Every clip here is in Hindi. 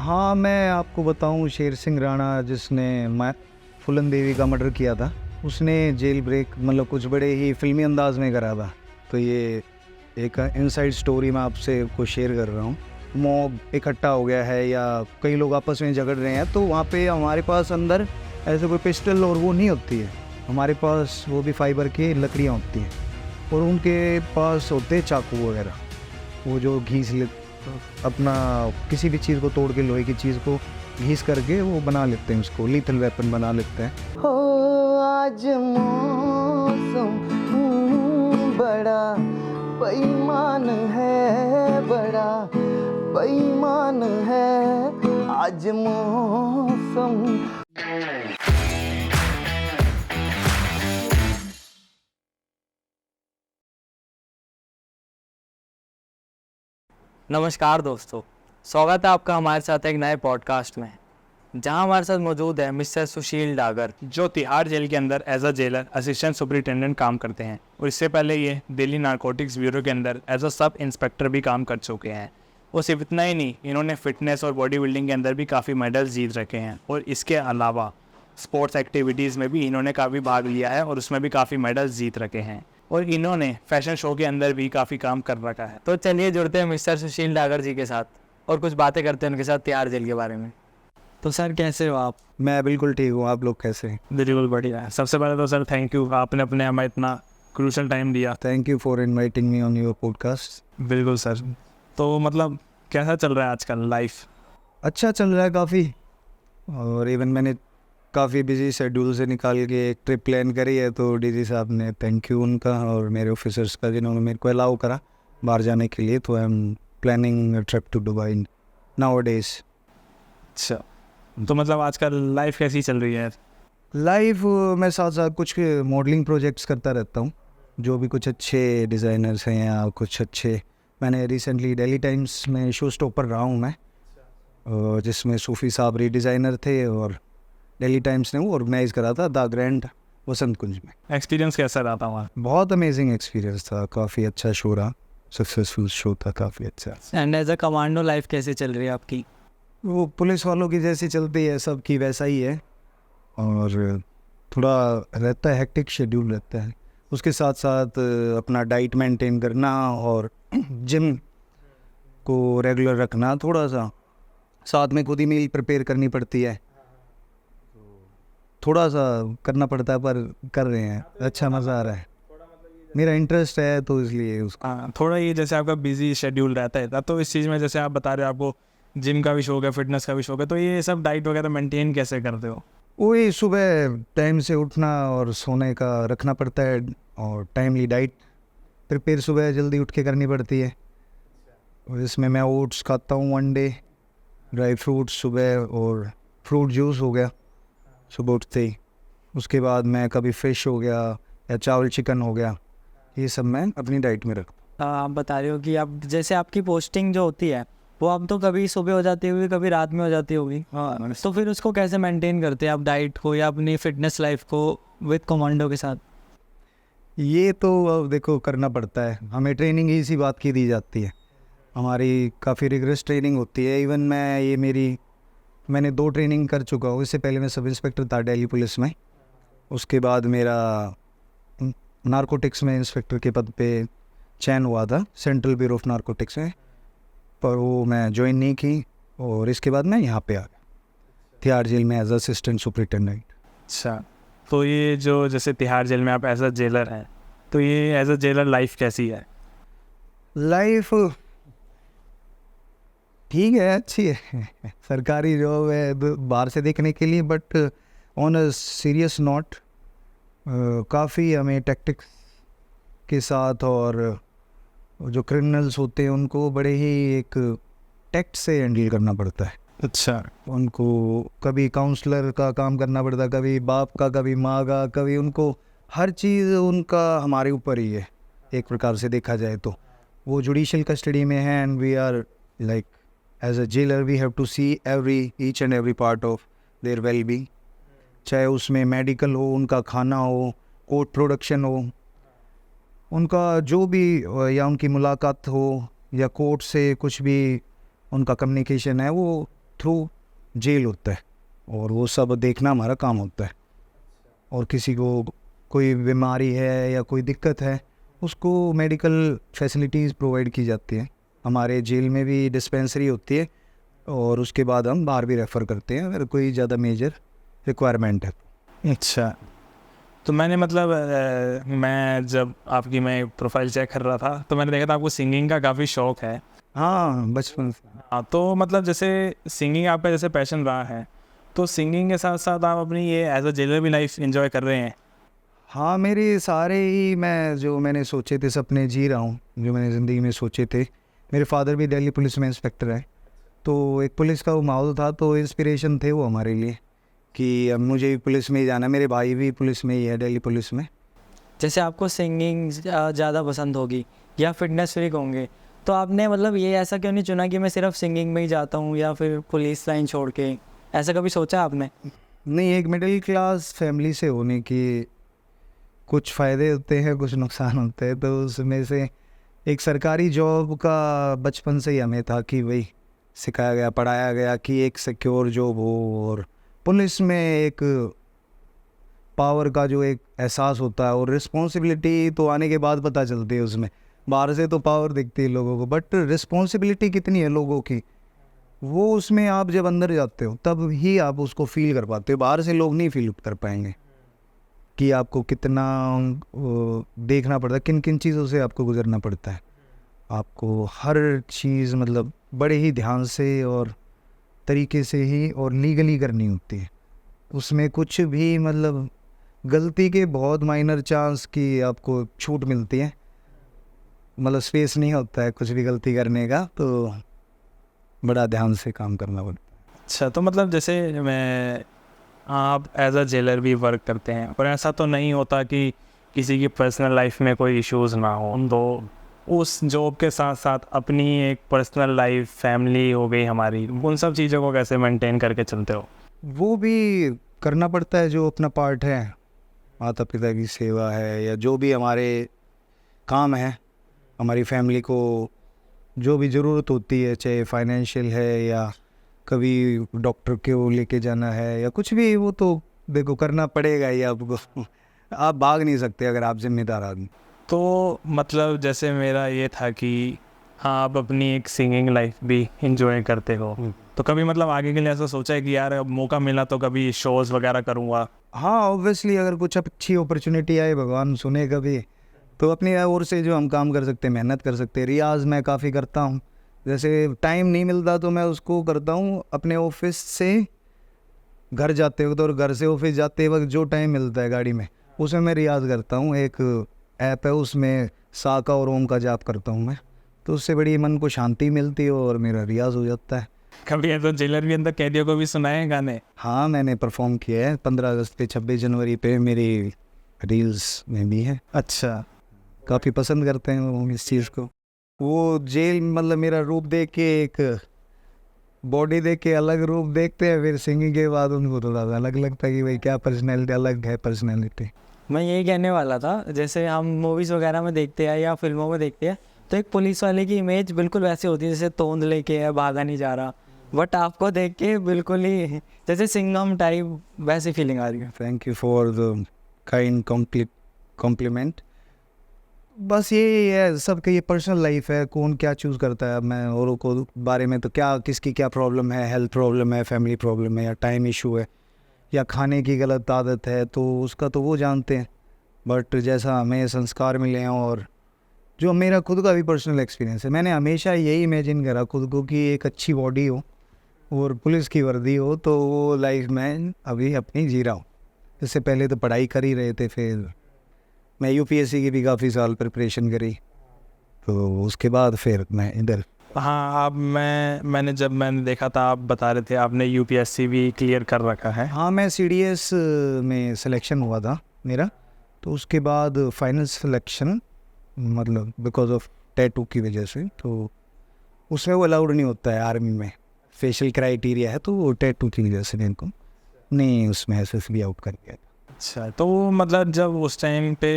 हाँ, मैं आपको बताऊं, शेर सिंह राणा जिसने फूलन देवी का मर्डर किया था, उसने जेल ब्रेक मतलब कुछ बड़े ही फिल्मी अंदाज में करा था। तो ये एक इनसाइड स्टोरी मैं आपसे को शेयर कर रहा हूँ। मॉब इकट्ठा हो गया है या कई लोग आपस में झगड़ रहे हैं, तो वहाँ पे हमारे पास अंदर ऐसे कोई पिस्टल और वो नहीं होती है। हमारे पास वो भी फाइबर की लकड़ियाँ होती हैं और उनके पास होते चाकू वगैरह, वो जो घीस ले अपना किसी भी चीज़ को तोड़ के लोहे की चीज़ को घीस करके वो बना लेते हैं, उसको लीथल वेपन बना लेते हैं। हो आज मौसम बड़ा बेईमान है, बड़ा बेईमान है आज मौसम। नमस्कार दोस्तों, स्वागत है आपका हमारे साथ एक नए पॉडकास्ट में, जहां हमारे साथ मौजूद है मिस्टर सुशील डागर, जो तिहाड़ जेल के अंदर as a jailer assistant superintendent काम करते हैं और इससे पहले ये दिल्ली नारकोटिक्स ब्यूरो के अंदर एज अ सब इंस्पेक्टर भी काम कर चुके हैं। वो सिर्फ इतना ही नहीं, इन्होंने फिटनेस और बॉडी बिल्डिंग के अंदर भी काफ़ी मेडल्स जीत रखे हैं और इसके अलावा स्पोर्ट्स एक्टिविटीज़ में भी इन्होंने काफ़ी भाग लिया है और उसमें भी काफ़ी मेडल्स जीत रखे हैं और इन्होंने फैशन शो के अंदर भी काफ़ी काम कर रखा है। तो चलिए जुड़ते हैं मिस्टर सुशील डागर जी के साथ और कुछ बातें करते हैं उनके साथ तिहाड़ जेल के बारे में। तो सर कैसे हो आप? मैं बिल्कुल ठीक हूँ, आप लोग कैसे हैं? बिल्कुल बढ़िया है। सबसे पहले तो सर थैंक यू, आपने अपने हमें इतना क्रूशल टाइम दिया। Thank you for inviting me on your podcast. बिल्कुल सर। तो मतलब कैसा चल रहा है आजकल लाइफ? अच्छा चल रहा है काफ़ी, और इवन मैंने काफ़ी बिजी शेड्यूल से निकाल के एक ट्रिप प्लान करी है, तो डीजी साहब ने, थैंक यू उनका और मेरे ऑफिसर्स का, जिन्होंने मेरे को अलाउ करा बाहर जाने के लिए। तो I am planning trip to Dubai nowadays. अच्छा, तो मतलब आजकल लाइफ कैसी चल रही है? लाइफ मैं साथ साथ कुछ मॉडलिंग प्रोजेक्ट्स करता रहता हूँ, जो भी कुछ अच्छे डिज़ाइनर्स हैं या कुछ अच्छे। मैंने रिसेंटली दिल्ली टाइम्स में शो स्टॉपर रहा हूँ मैं, जिसमें सूफ़ी साहब रीडिज़ाइनर थे और दिल्ली टाइम्स ने वो ऑर्गेनाइज करा था द ग्रैंड वसंत कुंज में। एक्सपीरियंस कैसा रहा था वहाँ? बहुत अमेजिंग एक्सपीरियंस था, काफ़ी अच्छा शो रहा, सक्सेसफुल शो था, काफ़ी अच्छा। And as a commando life कैसे चल रही है आपकी? वो पुलिस वालों की जैसी चलती है, सबकी वैसा ही है, और थोड़ा रहता है, हेक्टिक शेड्यूल रहता है। उसके साथ साथ अपना डाइट मेंटेन करना और जिम को रेगुलर रखना, थोड़ा सा साथ में खुद ही मील प्रिपेयर करनी पड़ती है, थोड़ा सा करना पड़ता है, पर कर रहे हैं, अच्छा मज़ा आ रहा है, मेरा इंटरेस्ट है तो इसलिए उसको। हाँ, थोड़ा ये जैसे आपका बिजी शेड्यूल रहता है, तो इस चीज़ में जैसे आप बता रहे हो आपको जिम का भी शौक है, फिटनेस का भी शौक है, तो ये सब डाइट वगैरह मेंटेन कैसे करते हो? वही सुबह टाइम से उठना और सोने का रखना पड़ता है, और टाइमली डाइट प्रिपेयर सुबह जल्दी उठ के करनी पड़ती है। और इसमें मैं ओट्स खाता हूँ वन डे, ड्राई फ्रूट्स सुबह, और फ्रूट जूस हो गया सुबह उठते ही। उसके बाद मैं कभी फ़िश हो गया या चावल चिकन हो गया, ये सब मैं अपनी डाइट में रखता आप बता रहे हो कि आप जैसे आपकी पोस्टिंग जो होती है वो अब तो कभी सुबह हो जाती होगी, कभी रात में हो जाती होगी। हूँ। तो फिर उसको कैसे मेंटेन करते हैं आप, डाइट को या अपनी फिटनेस लाइफ को विद कमांडो के साथ? ये तो अब देखो करना पड़ता है, हमें ट्रेनिंग ही इसी बात की दी जाती है, हमारी काफ़ी रिगरस ट्रेनिंग होती है। इवन मैंने 2 ट्रेनिंग कर चुका हूँ। इससे पहले मैं सब इंस्पेक्टर था दिल्ली पुलिस में, उसके बाद मेरा नारकोटिक्स में इंस्पेक्टर के पद पे चयन हुआ था सेंट्रल ब्यूरो ऑफ नारकोटिक्स में, पर वो मैं ज्वाइन नहीं की, और इसके बाद मैं यहाँ पे आ गया तिहाड़ जेल में एज असिस्टेंट सुपरिटेंडेंट। अच्छा, तो ये जो जैसे तिहाड़ जेल में आप एज अ जेलर हैं, तो ये एज अ जेलर लाइफ कैसी है? लाइफ ठीक है, अच्छी है, सरकारी जॉब है बाहर से देखने के लिए, but on a serious note काफ़ी हमें टैक्टिक्स के साथ, और जो क्रिमिनल्स होते हैं उनको बड़े ही एक टैक्ट से हैंडल करना पड़ता है। अच्छा, उनको कभी काउंसलर का काम करना पड़ता है, कभी बाप का, कभी माँ का, कभी उनको हर चीज़ उनका हमारे ऊपर ही है, एक प्रकार से देखा जाए तो। वो जुडिशियल कस्टडी में है, and we are like as a jailer we have to see each and every part of their well being, चाहे उसमें मेडिकल हो, उनका खाना हो, कोर्ट प्रोडक्शन हो, उनका जो भी, या उनकी मुलाकात हो, या कोर्ट से कुछ भी उनका कम्युनिकेशन है, वो थ्रू जेल होता है, और वो सब देखना हमारा काम होता है। और किसी को कोई बीमारी है या कोई दिक्कत है, उसको मेडिकल फैसिलिटीज़ प्रोवाइड की जाती है। हमारे जेल में भी डिस्पेंसरी होती है, और उसके बाद हम बाहर भी रेफ़र करते हैं अगर कोई ज़्यादा मेजर रिक्वायरमेंट है। अच्छा, तो मैंने मतलब मैं जब आपकी मैं प्रोफाइल चेक कर रहा था तो मैंने देखा था आपको सिंगिंग का काफ़ी शौक है। हाँ, बचपन से। हाँ, तो मतलब जैसे सिंगिंग आपका जैसे पैशन रहा है, तो सिंगिंग के साथ साथ आप अपनी ये एज अ जेलर भी लाइफ एंजॉय कर रहे हैं। हाँ, मेरे सारे ही जो मैंने सोचे थे सपने जी रहा हूँ, जो मैंने ज़िंदगी में सोचे थे। मेरे फादर भी दिल्ली पुलिस में इंस्पेक्टर है, तो एक पुलिस का वो माहौल था, तो इंस्पिरेशन थे वो हमारे लिए कि अब मुझे भी पुलिस में ही जाना। मेरे भाई भी पुलिस में ही है, दिल्ली पुलिस में। जैसे आपको सिंगिंग ज़्यादा पसंद होगी या फिटनेस फ्रीक होंगे, तो आपने मतलब ये ऐसा क्यों नहीं चुना कि मैं सिर्फ सिंगिंग में ही जाता हूँ या फिर पुलिस लाइन छोड़ के? ऐसा कभी सोचा आपने? नहीं, एक मिडिल क्लास फैमिली से होने की कुछ फ़ायदे होते हैं, कुछ नुकसान होते हैं। तो उसमें से एक सरकारी जॉब का बचपन से ही हमें था कि वही सिखाया गया, पढ़ाया गया कि एक सिक्योर जॉब हो, और पुलिस में एक पावर का जो एक एहसास होता है, और रिस्पॉन्सिबिलिटी तो आने के बाद पता चलती है उसमें। बाहर से तो पावर दिखती है लोगों को, बट रिस्पॉन्सिबिलिटी कितनी है लोगों की, वो उसमें आप जब अंदर जाते हो तब ही आप उसको फील कर पाते हो। बाहर से लोग नहीं फील कर पाएंगे कि आपको कितना देखना पड़ता है, किन किन चीज़ों से आपको गुजरना पड़ता है। आपको हर चीज़ मतलब बड़े ही ध्यान से और तरीके से ही और लीगली करनी होती है। उसमें कुछ भी मतलब गलती के बहुत माइनर चांस की आपको छूट मिलती है, मतलब स्पेस नहीं होता है कुछ भी गलती करने का, तो बड़ा ध्यान से काम करना पड़ता है। अच्छा, तो मतलब जैसे मैं आप एज अ जेलर भी वर्क करते हैं, और ऐसा तो नहीं होता कि किसी की पर्सनल लाइफ में कोई इश्यूज़ ना हो, तो उस जॉब के साथ साथ अपनी एक पर्सनल लाइफ, फैमिली हो गई हमारी, उन सब चीज़ों को कैसे मेंटेन करके चलते हो? वो भी करना पड़ता है, जो अपना पार्ट है, माता पिता की सेवा है या जो भी हमारे काम है, हमारी फैमिली को जो भी ज़रूरत होती है, चाहे फाइनेंशियल है या कभी डॉक्टर को लेके जाना है या कुछ भी, वो तो देखो करना पड़ेगा ही आपको। आप भाग नहीं सकते अगर आप जिम्मेदार आदमी। तो मतलब जैसे मेरा ये था कि हाँ, आप अपनी एक सिंगिंग लाइफ भी इंजॉय करते हो, तो कभी मतलब आगे के लिए ऐसा सोचा है कि यार अब मौका मिला तो कभी शोज़ वगैरह करूँगा? हाँ, ऑब्वियसली अगर कुछ अच्छी अपॉर्चुनिटी आए, भगवान सुने कभी, तो अपनी ओर से जो हम काम कर सकते हैं, मेहनत कर सकते हैं। रियाज़ मैं काफ़ी करता हूँ, जैसे टाइम नहीं मिलता तो मैं उसको करता हूँ अपने ऑफिस से घर जाते वक्त, और घर से ऑफिस जाते वक्त जो टाइम मिलता है गाड़ी में, उसमें मैं रियाज़ करता हूँ। एक ऐप है, उसमें सा का और ओम का जाप करता हूँ मैं, तो उससे बड़ी मन को शांति मिलती है और मेरा रियाज़ हो जाता है। कभी ऐसा जेलर भी अंदर कैदियों को भी सुनाए हैं गाने? हाँ, मैंने परफॉर्म किया है 15 अगस्त पे, 26 जनवरी पे, मेरी रील्स में भी है। अच्छा, काफ़ी पसंद करते हैं वो इस चीज़ को। वो जेल मतलब मेरा रूप देख के, एक बॉडी देख के अलग रूप देखते हैं, फिर सिंगिंग के बाद उनको थोड़ा सा अलग लगता है कि भाई क्या पर्सनैलिटी, अलग है पर्सनैलिटी। मैं यही कहने वाला था, जैसे हम मूवीज़ वगैरह में देखते हैं या फिल्मों में देखते हैं, तो एक पुलिस वाले की इमेज बिल्कुल वैसे होती है जैसे तोंद लेके है, भागा नहीं जा रहा, बट आपको देख के बिल्कुल ही जैसे सिंघम टाइप वैसी फीलिंग आ रही है। Thank you for the kind compliment. बस ये है, सबका ये पर्सनल लाइफ है, कौन क्या चूज़ करता है। अब मैं औरों को बारे में तो क्या, किसकी क्या प्रॉब्लम है, हेल्थ प्रॉब्लम है, फैमिली प्रॉब्लम है, या टाइम इशू है, या खाने की गलत आदत है, तो उसका तो वो जानते हैं। बट जैसा हमें संस्कार मिले हैं, और जो मेरा खुद का भी पर्सनल एक्सपीरियंस है, मैंने हमेशा यही इमेजिन करा खुद को कि एक अच्छी बॉडी हो और पुलिस की वर्दी हो, तो वो लाइफ मैं अभी अपनी जी रहा हूँ। इससे पहले तो पढ़ाई कर ही रहे थे, फिर मैं यूपीएससी की भी काफ़ी साल प्रिपरेशन करी, तो उसके बाद फिर मैं इधर। हाँ, आप मैंने देखा था, आप बता रहे थे आपने यूपीएससी भी क्लियर कर रखा है। हाँ, मैं सीडीएस में सिलेक्शन हुआ था मेरा, तो उसके बाद फाइनल सिलेक्शन मतलब बिकॉज ऑफ टैटू की वजह से, तो उसमें वो अलाउड नहीं होता है आर्मी में, फेशियल क्राइटेरिया है, तो वो टैटू की वजह से मेरे को नहीं उसमें एसएसबी आउट कर दिया। अच्छा, तो मतलब जब उस टाइम पे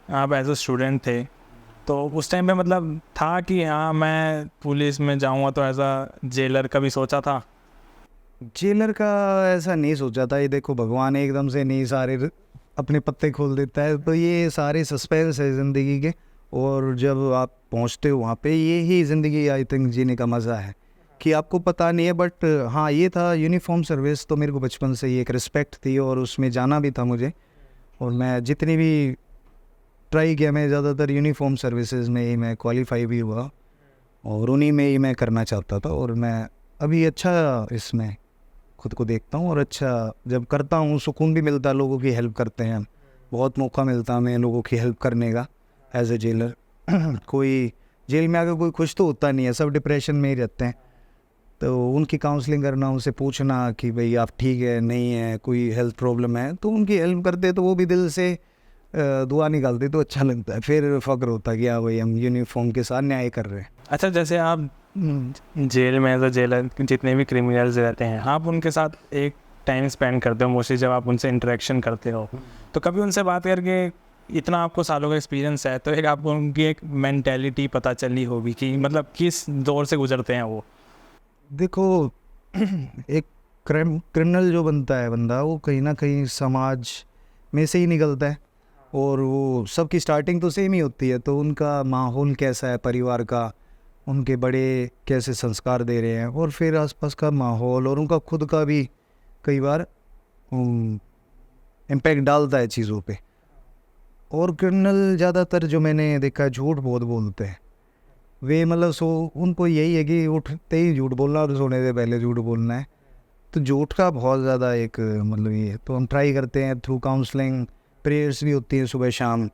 आप एज अ स्टूडेंट थे, तो उस टाइम पे मतलब था कि हाँ मैं पुलिस में जाऊँगा, तो एज अ जेलर कभी सोचा था? जेलर का ऐसा नहीं सोचा था, ये देखो भगवान एकदम से नहीं सारे अपने पत्ते खोल देता है, तो ये सारे सस्पेंस है ज़िंदगी के। और जब आप पहुंचते हो वहाँ पे, ये ही ज़िंदगी आई थिंक जीने का मज़ा है कि आपको पता नहीं है। बट हाँ, ये था यूनिफॉर्म सर्विस, तो मेरे को बचपन से ही एक रिस्पेक्ट थी और उसमें जाना भी था मुझे। और मैं जितनी भी ट्राई किया, मैं ज़्यादातर यूनिफॉर्म सर्विसेज में ही मैं क्वालिफाई भी हुआ और उन्हीं में ही मैं करना चाहता था। और मैं अभी अच्छा इसमें खुद को देखता हूँ और अच्छा जब करता हूँ सुकून भी मिलता है, लोगों की हेल्प करते हैं, बहुत मौका मिलता है हमें लोगों की हेल्प करने का एज ए जेलर। कोई जेल में आकर कोई खुश तो होता नहीं है, सब डिप्रेशन में ही रहते हैं, तो उनकी काउंसलिंग करना, उनसे पूछना कि भाई आप ठीक है नहीं है, कोई हेल्थ प्रॉब्लम है, तो उनकी हेल्प करते तो वो भी दिल से दुआ निकालते, तो अच्छा लगता है, फिर फ़ख्र होता है कि हाँ भाई हम यूनिफॉर्म के साथ न्याय कर रहे हैं। अच्छा, जैसे आप जेल में एज अ जेलर जितने भी क्रिमिनल्स रहते हैं, आप उनके साथ एक टाइम स्पेंड करते हो मोस्टली, जब आप उनसे इंटरेक्शन करते हो, तो कभी उनसे बात करके, इतना आपको सालों का एक्सपीरियंस है, तो एक आपको उनकी एक मेंटेलिटी पता चली होगी कि मतलब किस दौर से गुजरते हैं वो? देखो एक क्रिमिनल जो बनता है बंदा, वो कहीं ना कहीं समाज में से ही निकलता है और वो सबकी स्टार्टिंग तो सेम ही होती है, तो उनका माहौल कैसा है परिवार का, उनके बड़े कैसे संस्कार दे रहे हैं, और फिर आसपास का माहौल और उनका खुद का भी कई बार इम्पैक्ट डालता है चीज़ों पे। और क्रिमिनल ज़्यादातर जो मैंने देखा है, झूठ बहुत बोलते हैं वे, मतलब उनको यही है कि उठते ही झूठ बोलना और सोने से पहले झूठ बोलना है, तो झूठ का बहुत ज़्यादा एक मतलब ये है। तो हम ट्राई करते हैं थ्रू काउंसलिंग, प्रेयर्स भी होती हैं सुबह शाम,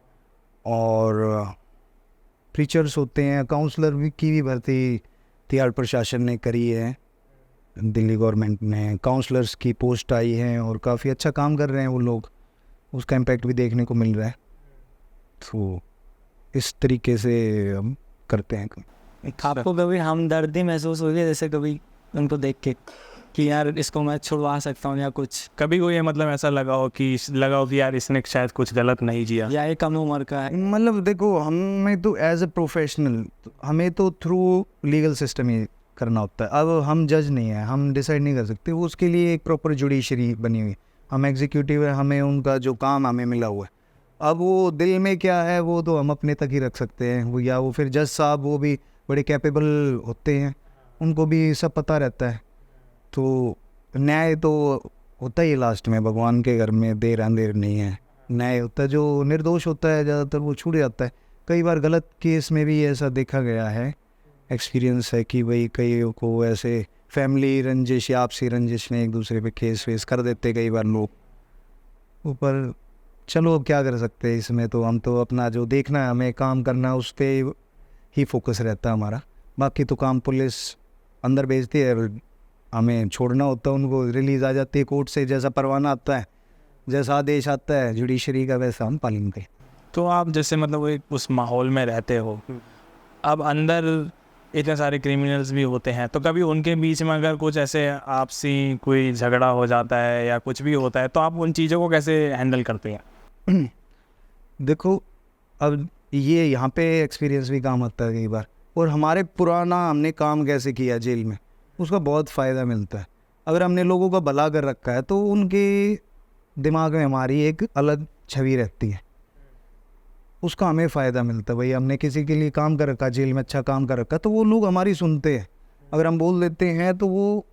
और प्रीचर्स होते हैं, काउंसलर भी की भी भर्ती तिहाड़ प्रशासन ने करी है, दिल्ली गवर्नमेंट ने काउंसलर्स की पोस्ट आई है और काफ़ी अच्छा काम कर रहे हैं वो लोग, उसका इम्पैक्ट भी देखने को मिल रहा है। तो इस तरीके से हम करते हैं। आपको कभी हमदर्दी महसूस हुई है, जैसे कभी उनको देख के कि यार इसको मैं छुड़वा सकता हूँ, या कुछ कभी कोई मतलब ऐसा लगा हो कि यार इसने शायद कुछ गलत नहीं किया? या ये कम उम्र का है? मतलब देखो, हमें तो एज ए प्रोफेशनल हमें तो थ्रू लीगल सिस्टम ही करना होता है। अब हम जज नहीं है, हम डिसाइड नहीं कर सकते, वो उसके लिए एक प्रॉपर जुडिशरी बनी हुई है, हम एग्जीक्यूटिव है, हमें उनका जो काम हमें मिला हुआ है। अब वो दिल में क्या है वो तो हम अपने तक ही रख सकते हैं, वो या वो फिर जज साहब वो भी बड़े कैपेबल होते हैं, उनको भी सब पता रहता है। तो न्याय तो होता ही लास्ट में, भगवान के घर में देर अंधेर नहीं है, न्याय होता है। जो निर्दोष होता है ज़्यादातर वो छूट जाता है। कई बार गलत केस में भी ऐसा देखा गया है, एक्सपीरियंस है कि भाई कई को ऐसे फैमिली रंजिश या आपसी रंजिश में एक दूसरे पे केस वेस कर देते कई बार लोग ऊपर। चलो अब क्या कर सकते हैं इसमें, तो हम तो अपना जो देखना है हमें काम करना है उस पर ही फोकस रहता है हमारा। बाकी तो काम पुलिस अंदर भेजती है, हमें छोड़ना होता है उनको, रिलीज़ आ जाती है कोर्ट से, जैसा परवाना आता है, जैसा आदेश आता है जुडिशरी का, वैसा हम पालन करें। तो आप जैसे मतलब एक उस माहौल में रहते हो, अब अंदर इतने सारे क्रिमिनल्स भी होते हैं, तो कभी उनके बीच में अगर कुछ ऐसे आपसी कोई झगड़ा हो जाता है या कुछ भी होता है, तो आप उन चीज़ों को कैसे हैंडल करते हैं? देखो अब ये यहाँ पे एक्सपीरियंस भी काम आता है कई बार, और हमारे पुराना हमने काम कैसे किया जेल में उसका बहुत फ़ायदा मिलता है। अगर हमने लोगों का भला कर रखा है तो उनके दिमाग में हमारी एक अलग छवि रहती है, उसका हमें फ़ायदा मिलता है। भाई हमने किसी के लिए काम कर रखा, जेल में अच्छा काम कर रखा, तो वो लोग हमारी सुनते हैं, अगर हम बोल देते हैं तो वो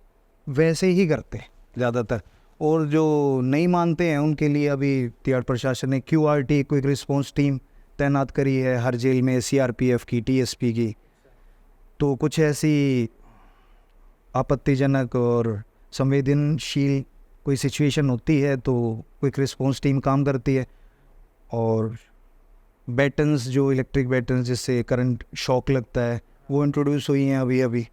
वैसे ही करते हैं ज़्यादातर। और जो नहीं मानते हैं उनके लिए अभी तिहाड़ प्रशासन ने QRT क्विक रिस्पॉन्स टीम तैनात करी है हर जेल में, CRPF की, TSP की। तो कुछ ऐसी आपत्तिजनक और संवेदनशील कोई सिचुएशन होती है तो क्विक रिस्पॉन्स टीम काम करती है। और बैटन्स, जो इलेक्ट्रिक बैटन्स जिससे करंट शॉक लगता है, वो इंट्रोड्यूस हुई हैं अभी अभी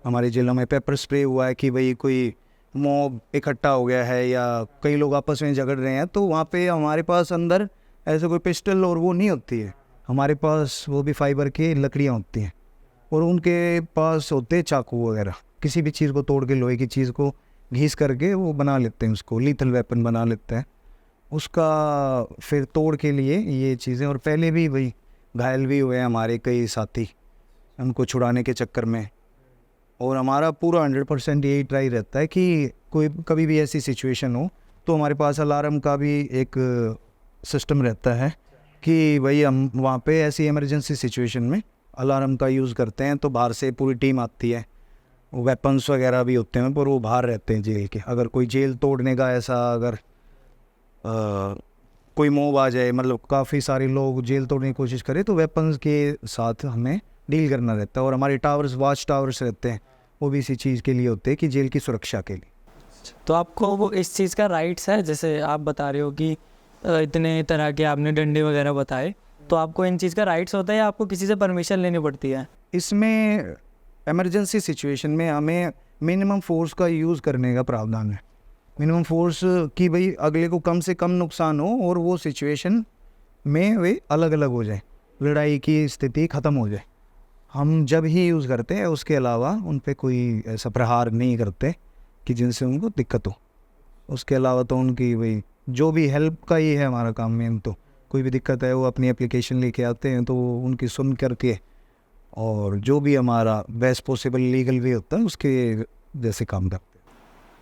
हमारे जिलों में। पेपर स्प्रे हुआ है कि भाई कोई मॉब इकट्ठा हो गया है या कई लोग आपस में झगड़ रहे हैं, तो वहाँ पे हमारे पास अंदर ऐसे कोई पिस्टल और वो नहीं होती है, हमारे पास वो भी फाइबर की लकड़ियाँ होती हैं, और उनके पास होते चाकू वगैरह, किसी भी चीज़ को तोड़ के, लोहे की चीज़ को घीस करके वो बना लेते हैं, उसको लीथल वेपन बना लेते हैं, उसका फिर तोड़ के लिए ये चीज़ें। और पहले भी भाई घायल भी हुए हैं हमारे कई साथी उनको छुड़ाने के चक्कर में, और हमारा पूरा 100% यही ट्राई रहता है कि कोई कभी भी ऐसी सिचुएशन हो तो हमारे पास अलार्म का भी एक सिस्टम रहता है कि भाई हम वहाँ पे ऐसी इमरजेंसी सिचुएशन में अलार्म का यूज़ करते हैं, तो बाहर से पूरी टीम आती है, वेपन्स वगैरह भी होते हैं पर वो बाहर रहते हैं जेल के। अगर कोई जेल तोड़ने का ऐसा अगर कोई मोब आ जाए, मतलब काफ़ी सारे लोग जेल तोड़ने की कोशिश करें, तो वेपन्स के साथ हमें डील करना रहता है। और हमारे टावर्स, वॉच टावर्स रहते हैं, वो भी इसी चीज़ के लिए होते हैं कि जेल की सुरक्षा के लिए। तो आपको वो इस चीज़ का राइट्स है, जैसे आप बता रहे हो कि इतने तरह के आपने डंडे वगैरह बताए, तो आपको इन चीज़ का राइट्स होता है या आपको किसी से परमिशन लेनी पड़ती है? इसमें इमरजेंसी सिचुएशन में हमें मिनिमम फोर्स का यूज़ करने का प्रावधान है। मिनिमम फोर्स कि भाई अगले को कम से कम नुकसान हो और वो सिचुएशन में वे अलग अलग हो जाए, लड़ाई की स्थिति ख़त्म हो जाए, हम जब ही यूज़ करते हैं। उसके अलावा उन पे कोई ऐसा प्रहार नहीं करते कि जिनसे उनको दिक्कत हो। उसके अलावा तो उनकी भाई जो भी हेल्प का ही है हमारा काम मेन। तो कोई भी दिक्कत है वो अपनी एप्लीकेशन लेके आते हैं, तो उनकी सुन करके और जो भी हमारा बेस्ट पॉसिबल लीगल वे होता है उसके जैसे काम करते हैं।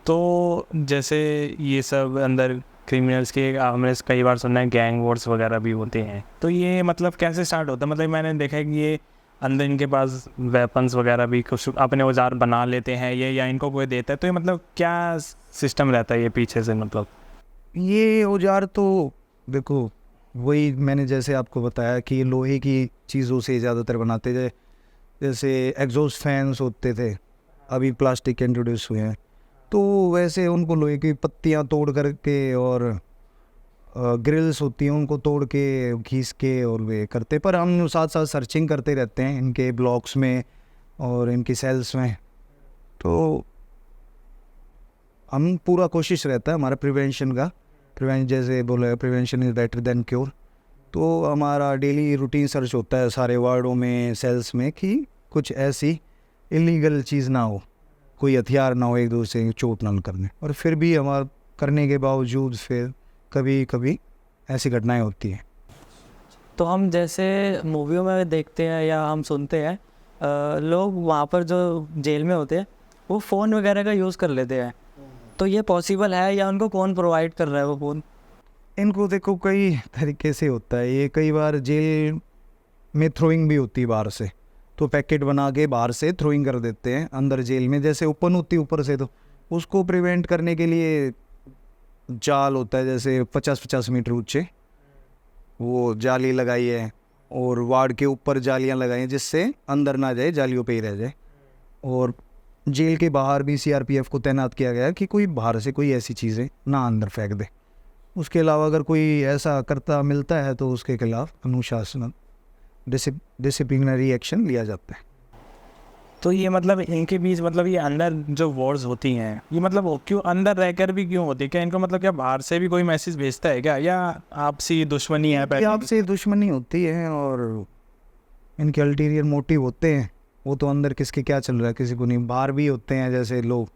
तो जैसे ये सब अंदर क्रिमिनल्स के हमने कई बार सुना है गैंग वॉर्स वगैरह भी होते हैं, तो ये मतलब कैसे स्टार्ट होता है? मतलब मैंने देखा है कि ये अंदर इनके पास वेपन्स वगैरह भी कुछ अपने औजार बना लेते हैं ये, या इनको कोई देता है, तो ये मतलब क्या सिस्टम रहता है ये पीछे से? मतलब ये औजार तो देखो वही मैंने जैसे आपको बताया कि ये लोहे की चीज़ों से ज़्यादातर बनाते थे। जैसे एग्जॉस्ट फैंस होते थे, अभी प्लास्टिक के इंट्रोड्यूस हुए हैं, तो वैसे उनको लोहे की पत्तियां तोड़ करके और ग्रिल्स होती हैं उनको तोड़ के घीस के और वे करते। पर हम साथ साथ सर्चिंग करते रहते हैं इनके ब्लॉक्स में और इनकी सेल्स में, तो हम पूरा कोशिश रहता है हमारा प्रिवेंशन का। जैसे बोला prevention is better than cure, तो हमारा डेली रूटीन सर्च होता है सारे वार्डों में, सेल्स में, कि कुछ ऐसी इलीगल चीज़ ना हो, कोई हथियार ना हो, एक दूसरे की चोट ना करने। और फिर भी हमारा करने के बावजूद फिर कभी कभी ऐसी घटनाएं होती हैं। तो हम जैसे मूवियों में देखते हैं या हम सुनते हैं, लोग वहाँ पर जो जेल में होते हैं वो फ़ोन वगैरह का यूज़ कर लेते हैं, तो ये पॉसिबल है या उनको कौन प्रोवाइड कर रहा है वो फ़ोन? इनको देखो कई तरीके से होता है ये। कई बार जेल में थ्रोइंग भी होती है बाहर से, तो पैकेट बना के बाहर से थ्रोइंग कर देते हैं अंदर जेल में। जैसे ओपन होती है ऊपर से, तो उसको प्रिवेंट करने के लिए जाल होता है, जैसे 50-50 मीटर ऊंचे वो जाली लगाई है, और वार्ड के ऊपर जालियां लगाई हैं जिससे अंदर ना जाए, जालियों पे ही रह जाए। और जेल के बाहर भी सीआरपीएफ को तैनात किया गया है कि कोई बाहर से कोई ऐसी चीज़ें ना अंदर फेंक दे। उसके अलावा अगर कोई ऐसा करता मिलता है तो उसके खिलाफ अनुशासन डिसिप्लिनरी एक्शन लिया जाता है। तो ये मतलब इनके बीच मतलब ये अंदर जो वॉर्स होती हैं ये मतलब वो क्यों अंदर रहकर भी क्यों होती है? क्या इनको मतलब क्या बाहर से भी कोई मैसेज भेजता है क्या, या आपसी दुश्मनी है ये पहले? आपसे दुश्मनी होती है और इनके अल्टीरियर मोटिव होते हैं, वो तो अंदर किसके क्या चल रहा है किसी को नहीं। बाहर भी होते हैं जैसे लोग,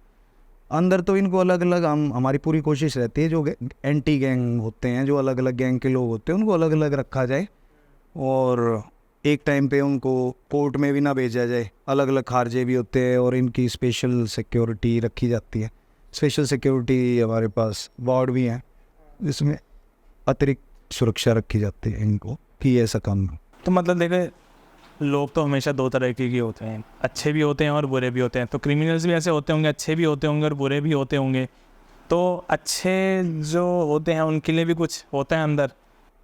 अंदर तो इनको अलग अलग हमारी पूरी कोशिश रहती है जो एंटी गैंग होते हैं, जो अलग अलग गैंग के लोग होते हैं, उनको अलग अलग रखा जाए और एक टाइम पे उनको कोर्ट में भी ना भेजा जाए। अलग अलग खारजे भी होते हैं और इनकी स्पेशल सिक्योरिटी रखी जाती है। स्पेशल सिक्योरिटी हमारे पास वार्ड भी हैं जिसमें अतिरिक्त सुरक्षा रखी जाती है इनको कि ऐसा काम हो। तो मतलब देखे लोग तो हमेशा दो तरह के होते हैं, अच्छे भी होते हैं और बुरे भी होते हैं। तो क्रिमिनल्स भी ऐसे होते होंगे, अच्छे भी होते होंगे और बुरे भी होते होंगे। तो अच्छे जो होते हैं उनके लिए भी कुछ होता है अंदर?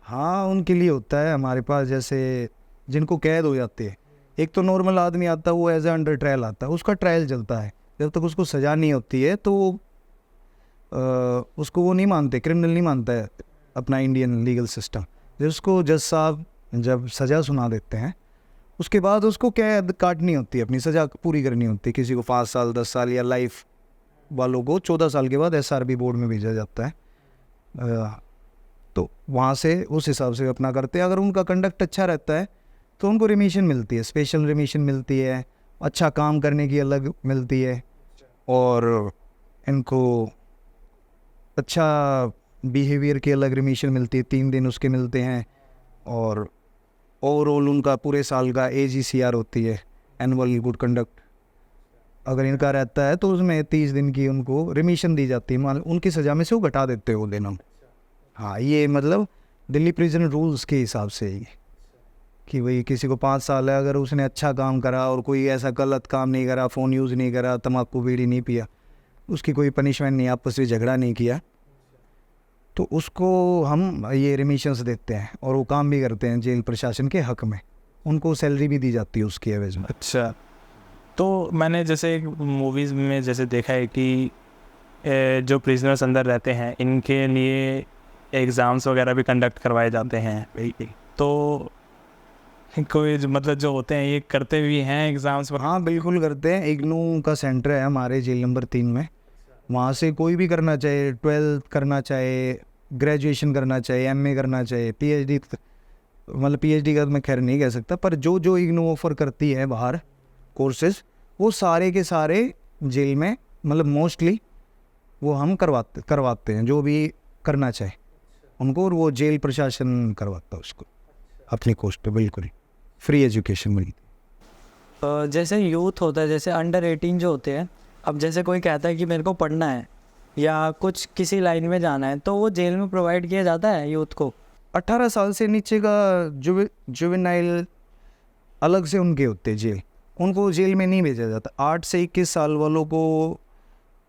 हाँ, उनके लिए होता है हमारे पास। जैसे जिनको कैद हो जाते हैं, एक तो नॉर्मल आदमी आता है वो एज ए अंडर ट्रायल आता है, उसका ट्रायल चलता है। जब तक उसको सज़ा नहीं होती है तो उसको वो नहीं मानते, क्रिमिनल नहीं मानता है अपना इंडियन लीगल सिस्टम। जिसको जज साहब जब सज़ा सुना देते हैं उसके बाद उसको कैद काटनी होती है, अपनी सज़ा पूरी करनी होती है। किसी को 5 साल 10 साल या लाइफ वालों को 14 साल के बाद एसआरबी बोर्ड में भेजा जाता है। तो वहाँ से उस हिसाब से अपना करते हैं। अगर उनका कंडक्ट अच्छा रहता है तो उनको रिमिशन मिलती है, स्पेशल रिमिशन मिलती है, अच्छा काम करने की अलग मिलती है, और इनको अच्छा बिहेवियर की अलग रिमिशन मिलती है, 3 दिन उसके मिलते हैं। और ओवरऑल उनका पूरे साल का AGCR होती है, एनुअल गुड कंडक्ट, अगर इनका रहता है तो उसमें 30 दिन की उनको रिमिशन दी जाती है, मान उनकी सज़ा में से वो घटा देते हैं वो दिन हम। हाँ, ये मतलब दिल्ली प्रिजन रूल्स के हिसाब से ही कि भाई किसी को 5 साल है, अगर उसने अच्छा काम करा और कोई ऐसा गलत काम नहीं करा, फ़ोन यूज़ नहीं करा, तम्बाकू बीड़ी नहीं पिया, उसकी कोई पनिशमेंट नहीं, आपस में झगड़ा नहीं किया, तो उसको हम ये रिमिशंस देते हैं और वो काम भी करते हैं जेल प्रशासन के हक़ में, उनको सैलरी भी दी जाती है उसकी एवज में। अच्छा, तो मैंने जैसे मूवीज़ में जैसे देखा है कि जो प्रिजनर्स अंदर रहते हैं इनके लिए एग्ज़ाम्स वगैरह भी कंडक्ट करवाए जाते हैं, तो कोई मतलब जो होते हैं ये करते भी हैं एग्ज़ाम्स? हाँ बिल्कुल करते हैं। इग्नू का सेंटर है हमारे जेल नंबर 3 में, वहाँ से कोई भी करना चाहे, 12th करना चाहे, ग्रेजुएशन करना चाहे, एमए करना चाहे, पीएचडी, मतलब पीएचडी का तो मैं खैर नहीं कह सकता, पर जो जो इग्नू ऑफर करती है बाहर कोर्सेज, वो सारे के सारे जेल में, मतलब मोस्टली वो हम करवाते हैं, जो भी करना चाहे उनको, और वो जेल प्रशासन करवाता है उसको अपनी कॉस्ट पे, बिल्कुल फ्री एजुकेशन मिलती है। जैसे यूथ होता है, जैसे अंडर 18 जो होते हैं, अब जैसे कोई कहता है कि मेरे को पढ़ना है या कुछ किसी लाइन में जाना है, तो वो जेल में प्रोवाइड किया जाता है यूथ को? 18 साल से नीचे का जुवेनाइल अलग से उनके होते हैं जेल, उनको जेल में नहीं भेजा जाता। 8 से 21 साल वालों को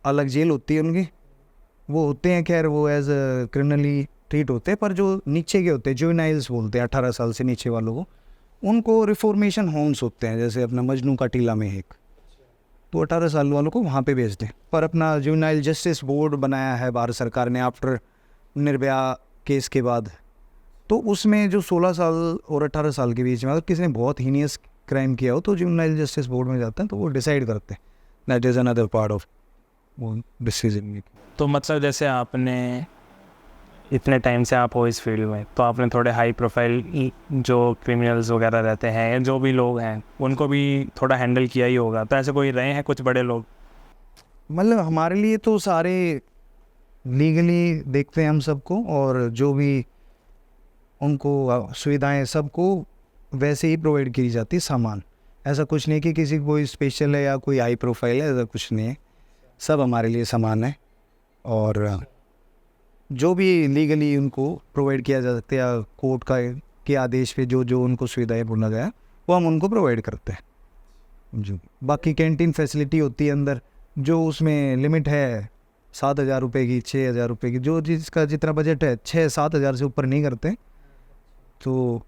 अलग जेल होती है उनकी, वो होते हैं खैर, वो एज क्रिमिनली ट्रीट होते हैं, पर जो नीचे के होते हैं जुवेनाइल्स बोलते हैं 18 साल से नीचे वालों को, उनको रिफॉर्मेशन होम्स होते हैं, जैसे अपना मजनू का टीला में एक, तो 18 साल वालों को वहाँ पे भेजते हैं। पर अपना जुवेनाइल जस्टिस बोर्ड बनाया है भारत सरकार ने आफ्टर निर्भया केस के बाद, तो उसमें जो 16 साल और 18 साल के बीच में अगर किसी ने बहुत हीनियस क्राइम किया हो तो जुवेनाइल जस्टिस बोर्ड में जाते हैं, तो वो डिसाइड करते हैं, that is another part of वो डिसीजन। तो मतलब जैसे आपने इतने टाइम से आप हो इस फील्ड में, तो आपने थोड़े हाई प्रोफाइल जो क्रिमिनल्स वगैरह रहते हैं या जो भी लोग हैं उनको भी थोड़ा हैंडल किया ही होगा, तो ऐसे कोई रहे हैं कुछ बड़े लोग? मतलब हमारे लिए तो सारे लीगली देखते हैं हम सबको, और जो भी उनको सुविधाएं सबको वैसे ही प्रोवाइड की जाती है सामान, ऐसा कुछ नहीं कि किसी कोई स्पेशल है या कोई हाई प्रोफाइल है, ऐसा कुछ नहीं है, सब हमारे लिए समान है। और जो भी लीगली उनको प्रोवाइड किया जा सकता है या कोर्ट के आदेश पे जो जो उनको सुविधाएं बोला गया वो हम उनको प्रोवाइड करते हैं। जो बाकी कैंटीन फैसिलिटी होती है अंदर, जो उसमें लिमिट है 7,000 रुपये की, 6,000 रुपये की, जो जिसका जितना बजट है 6-7 हज़ार से ऊपर नहीं करते, तो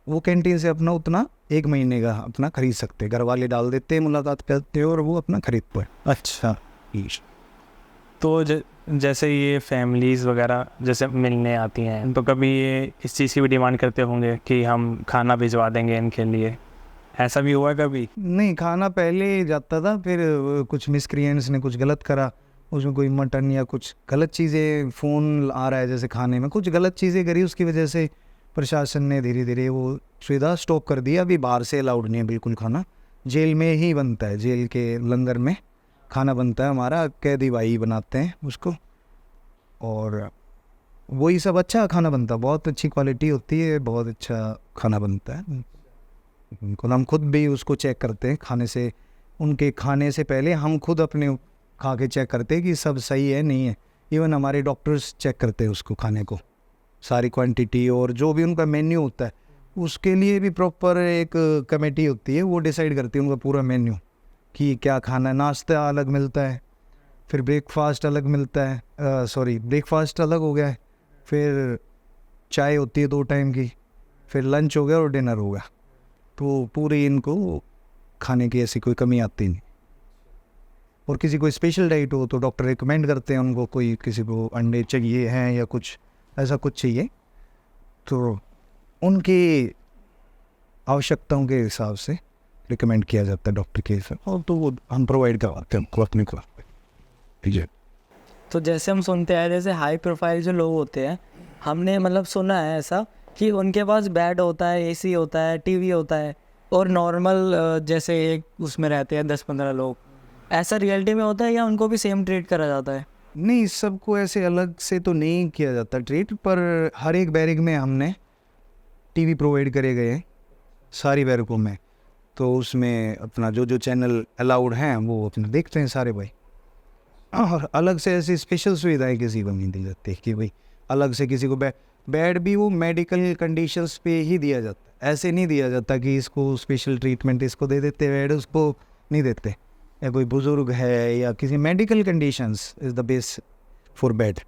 वो कैंटीन से अपना उतना 1 महीने का अपना खरीद सकते हैं, घर वाले डाल देते हैं, मुलाकात करते हैं और वो अपना खरीदते हैं। अच्छा, तो जैसे ये फैमिलीज़ वगैरह जैसे मिलने आती हैं, तो कभी ये इस चीज़ की भी डिमांड करते होंगे कि हम खाना भिजवा देंगे इनके लिए, ऐसा भी हुआ कभी? नहीं, खाना पहले जाता था, फिर कुछ मिसक्रिएंट्स ने कुछ गलत करा, उसमें कोई मटन या कुछ गलत चीज़ें, फ़ोन आ रहा है जैसे खाने में, कुछ गलत चीज़ें करी, उसकी वजह से प्रशासन ने धीरे धीरे वो सुविधा स्टॉप कर दिया। अभी बाहर से अलाउड नहीं है बिल्कुल खाना, जेल में ही बनता है, जेल के लंगर में खाना बनता है हमारा, कैदी भाई बनाते हैं उसको, और वही सब अच्छा खाना बनता है, बहुत अच्छी क्वालिटी होती है, बहुत अच्छा खाना बनता है। बिल्कुल, हम खुद भी उसको चेक करते हैं खाने से, उनके खाने से पहले हम खुद अपने खा के चेक करते हैं कि सब सही है नहीं है, इवन हमारे डॉक्टर्स चेक करते हैं उसको, खाने को सारी क्वांटिटी, और जो भी उनका मेन्यू होता है उसके लिए भी प्रॉपर एक कमेटी होती है, वो डिसाइड करती है उनका पूरा मेन्यू कि क्या खाना है। नाश्ता अलग मिलता है, फिर ब्रेकफास्ट अलग मिलता है, ब्रेकफास्ट अलग हो गया है, फिर चाय होती है 2 टाइम की, फिर लंच हो गया और डिनर हो गया, तो पूरी इनको खाने की ऐसी कोई कमी आती नहीं। और किसी को स्पेशल डाइट हो तो डॉक्टर रिकमेंड करते हैं उनको, कोई किसी को अंडे चाहिए हैं या कुछ ऐसा कुछ चाहिए, तो उनकी आवश्यकताओं के हिसाब से रिकमेंड किया जाता है डॉक्टर के हिसाब, और तो वो हम प्रोवाइड करवाते हैं उनको अपने को। ठीक है, तो जैसे हम सुनते हैं, जैसे हाई प्रोफाइल जो लोग होते हैं, हमने मतलब सुना है ऐसा कि उनके पास बेड होता है, एसी होता है, टीवी होता है, और नॉर्मल जैसे एक उसमें रहते हैं 10-15 लोग, ऐसा रियलिटी में होता है या उनको भी सेम ट्रीट करा जाता है? नहीं, सबको ऐसे अलग से तो नहीं किया जाता ट्रीट, पर हर एक बैरिक में हमने टीवी प्रोवाइड करे गए हैं, सारी बैरिकों में, तो उसमें अपना जो जो चैनल अलाउड हैं वो अपने देखते हैं सारे भाई। और अलग से ऐसी स्पेशल सुविधाएं किसी को नहीं दी जाती कि भाई अलग से किसी को बेड भी वो मेडिकल कंडीशंस पे ही दिया जाता है, ऐसे नहीं दिया जाता कि इसको स्पेशल ट्रीटमेंट इसको दे देते बेड उसको नहीं देते, या कोई बुज़ुर्ग है या किसी medical conditions is the base for bed,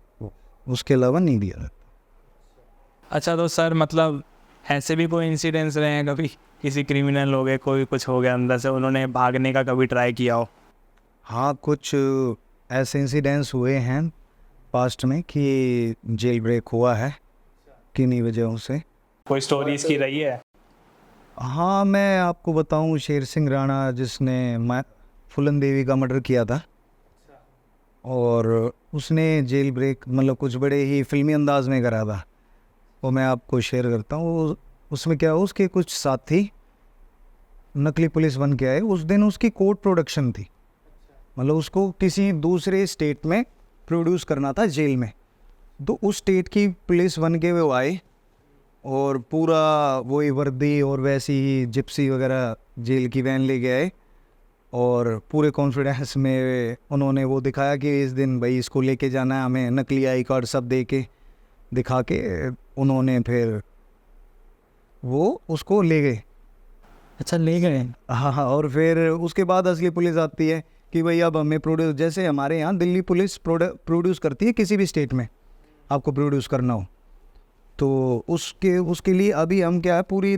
उसके अलावा नहीं दिया जाता। अच्छा तो सर मतलब ऐसे भी कोई इंसिडेंट्स रहे हैं कभी, किसी क्रिमिनल हो गए, कोई कुछ हो गया अंदर से, उन्होंने भागने का कभी ट्राई किया हो? हाँ, कुछ ऐसे इंसिडेंट्स हुए हैं पास्ट में कि जेल ब्रेक हुआ है किन्हीं वजहों से। कोई स्टोरीज की रही है? हाँ, मैं आपको बताऊं, शेर सिंह राणा जिसने फूलन देवी का मर्डर किया था और उसने जेल ब्रेक मतलब कुछ बड़े ही फिल्मी अंदाज में करा था, वो मैं आपको शेयर करता हूँ। उसमें क्या हो, उसके कुछ साथी नकली पुलिस बन के आए। उस दिन उसकी कोर्ट प्रोडक्शन थी, मतलब उसको किसी दूसरे स्टेट में प्रोड्यूस करना था जेल में, तो उस स्टेट की पुलिस बन के वो आए और पूरा वही वर्दी और वैसी ही जिप्सी वगैरह जेल की वैन ले गए और पूरे कॉन्फिडेंस में उन्होंने वो दिखाया कि इस दिन भाई इसको लेके जाना है हमें, नकली आई कार्ड सब दे के दिखा के उन्होंने फिर वो उसको ले गए। अच्छा, ले गए? हाँ, और फिर उसके बाद असली पुलिस आती है कि भाई अब हमें प्रोड्यूस, जैसे हमारे यहाँ दिल्ली पुलिस प्रोड्यूस करती है किसी भी स्टेट में आपको प्रोड्यूस करना हो, तो उसके लिए अभी हम क्या है, पूरी